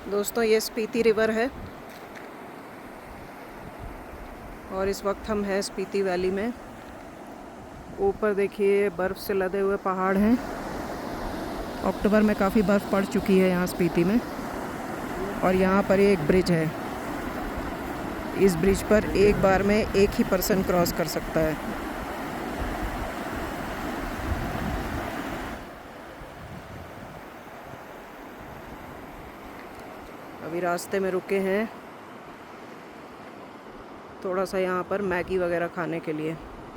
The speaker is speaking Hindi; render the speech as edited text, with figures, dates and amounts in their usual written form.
दोस्तों ये स्पीति रिवर है और इस वक्त हम हैं स्पीति वैली में। ऊपर देखिए बर्फ़ से लदे हुए पहाड़ हैं। अक्टूबर में काफ़ी बर्फ़ पड़ चुकी है यहाँ स्पीति में। और यहाँ पर एक ब्रिज है। इस ब्रिज पर एक बार में एक ही पर्सन क्रॉस कर सकता है। अभी रास्ते में रुके हैं थोड़ा सा यहाँ पर मैगी वगैरह खाने के लिए।